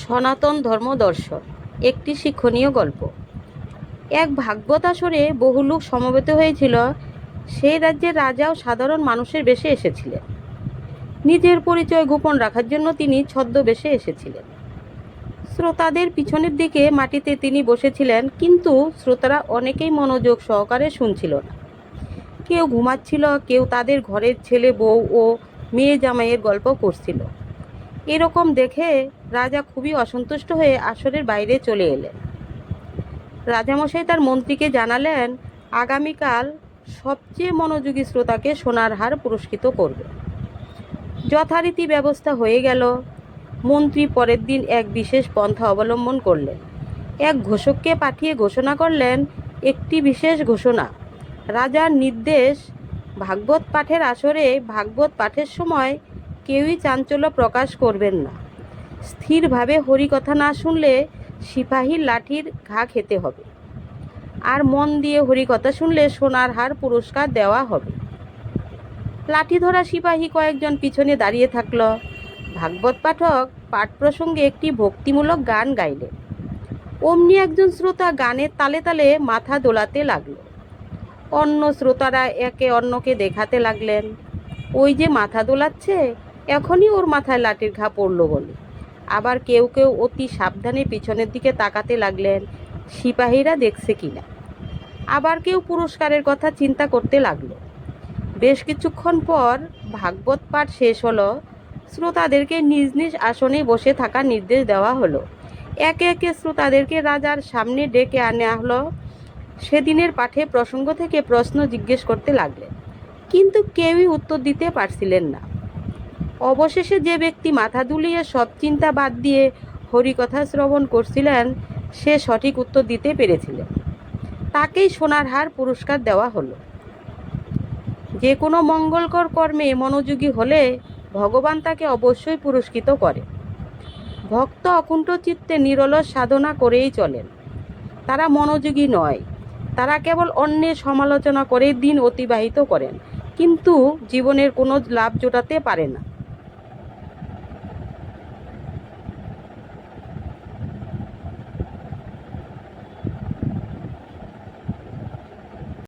সনাতন ধর্মদর্শন একটি শিক্ষণীয় গল্প। এক ভাগবত আসরে বহু লোক সমবেত হয়েছিল। সেই রাজ্যের রাজা ও সাধারণ মানুষের বেশে এসেছিলেন। নিজের পরিচয় গোপন রাখার জন্য তিনি ছদ্মবেশে এসেছিলেন। শ্রোতাদের পিছনের দিকে মাটিতে তিনি বসেছিলেন, কিন্তু শ্রোতারা অনেকেই মনোযোগ সহকারে শুনছিল না। কেউ ঘুমাচ্ছিল, কেউ তাদের ঘরের ছেলে বউ ও মেয়ে জামাইয়ের গল্প করছিল। এরকম দেখে রাজা খুবই অসন্তুষ্ট হয়ে আসরের বাইরে চলে এলেন। রাজামশাই তার মন্ত্রীকে জানালেন, আগামীকাল সবচেয়ে মনোযোগী শ্রোতাকে সোনার হার পুরস্কৃত করবে। যথারীতি ব্যবস্থা হয়ে গেল। মন্ত্রী পরের দিন এক বিশেষ পন্থা অবলম্বন করলেন। এক ঘোষককে পাঠিয়ে ঘোষণা করলেন, একটি বিশেষ ঘোষণা, রাজার নির্দেশ, ভাগবত পাঠের আসরে ভাগবত পাঠের সময় কেউই চাঞ্চল্য প্রকাশ করবেন না। স্থিরভাবে হরিকথা না শুনলে সিপাহীর লাঠির ঘা খেতে হবে, আর মন দিয়ে হরিকথা শুনলে সোনার হার পুরস্কার দেওয়া হবে। লাঠি ধরা সিপাহী কয়েকজন পিছনে দাঁড়িয়ে থাকল। ভাগবত পাঠক পাঠ প্রসঙ্গে একটি ভক্তিমূলক গান গাইলেন। অমনি একজন শ্রোতা গানের তালে তালে মাথা দোলাতে লাগল। অন্য শ্রোতারা একে অন্যকে দেখাতে লাগলেন, ওই যে মাথা দোলাচ্ছে, এখনই ওর মাথায় লাঠির ঘা পড়ল বলে। আবার কেউ কেউ অতি সাবধানে পিছনের দিকে তাকাতে লাগলেন, সিপাহীরা দেখছে কিনা। আবার কেউ পুরস্কারের কথা চিন্তা করতে লাগলো। বেশ কিছুক্ষণ পর ভাগবত পাঠ শেষ হলো। শ্রোতাদেরকে নিজ নিজ আসনে বসে থাকার নির্দেশ দেওয়া হলো। একে একে শ্রোতাদেরকে রাজার সামনে ডেকে আনা হলো। সেদিনের পাঠে প্রসঙ্গ থেকে প্রশ্ন জিজ্ঞেস করতে লাগলেন, কিন্তু কেউই উত্তর দিতে পারছিলেন না। অবশেষে যে ব্যক্তি মাথা দুলিয়ে সব চিন্তা বাদ দিয়ে হরিকথা শ্রবণ করছিলেন, সে সঠিক উত্তর দিতে পেরেছিলেন। তাকেই সোনার হার পুরস্কার দেওয়া হলো। যে কোনো মঙ্গলকর কর্মে মনোযোগী হলে ভগবান তাকে অবশ্যই পুরস্কৃত করে। ভক্ত অকুণ্ঠ চিত্তে নিরলস সাধনা করেই চলেন। তারা মনোযোগী নয়, তারা কেবল অন্যের সমালোচনা করে দিন অতিবাহিত করেন, কিন্তু জীবনের কোনো লাভ জোটাতে পারে না।